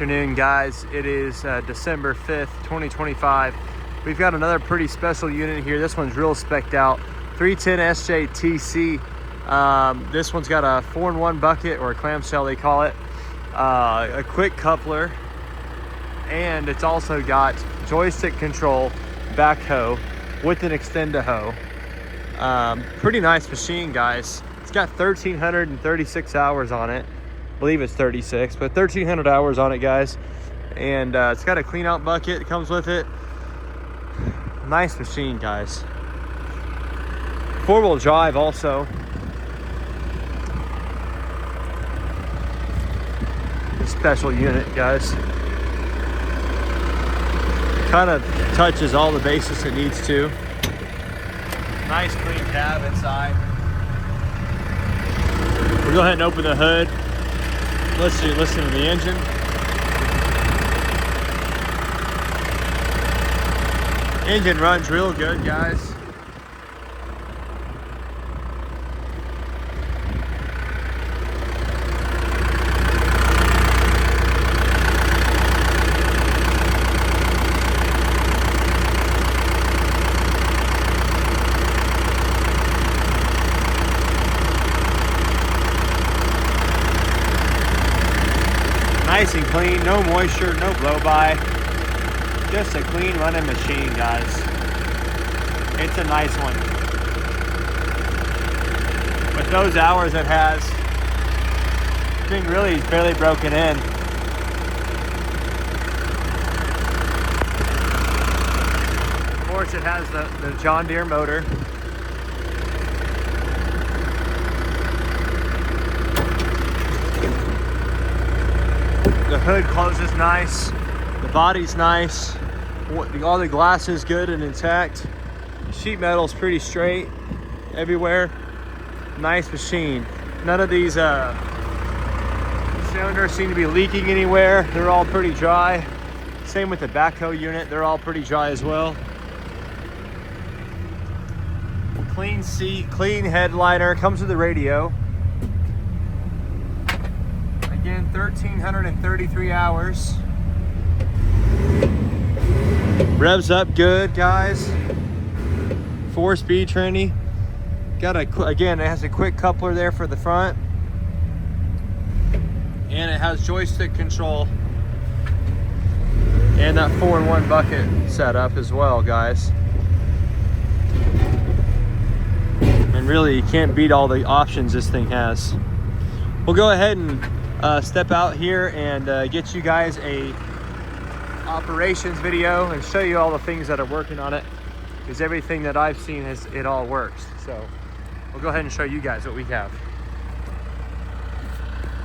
Afternoon, guys. It is December 5th, 2025. We've got another pretty special unit here. This one's real specced out. 310 SJTC. This one's got a 4-in-1 bucket, or a clamshell they call it, a quick coupler, and it's also got joystick control backhoe with an extend-a-hoe. Pretty nice machine, guys. It's got 1,336 hours on it. I believe it's 36, but 1,300 hours on it, guys. And it's got a clean out bucket that comes with it. Nice machine, guys. 4-wheel drive also. A special unit, guys. Kind of touches all the bases it needs to. Nice clean cab inside. We'll go ahead and open the hood. Listen to the engine. Engine runs real good, guys. Nice and clean, no moisture, no blow-by. Just a clean running machine, guys. It's a nice one. With those hours it has, thing really is barely broken in. Of course, it has the John Deere motor. The hood closes nice, the body's nice, all the glass is good and intact. Sheet metal's pretty straight everywhere. Nice machine. None of these cylinders seem to be leaking anywhere. They're all pretty dry. Same with the backhoe unit, they're all pretty dry as well. Clean seat, clean headliner, comes with the radio. Again, 1,333 hours. Revs up good, guys. 4-speed tranny. Again, it has a quick coupler there for the front. And it has joystick control. And that 4-in-1 bucket setup as well, guys. And really, you can't beat all the options this thing has. We'll go ahead and step out here and get you guys a operations video and show you all the things that are working on it, because everything that I've seen it all works. So we'll go ahead and show you guys what we have.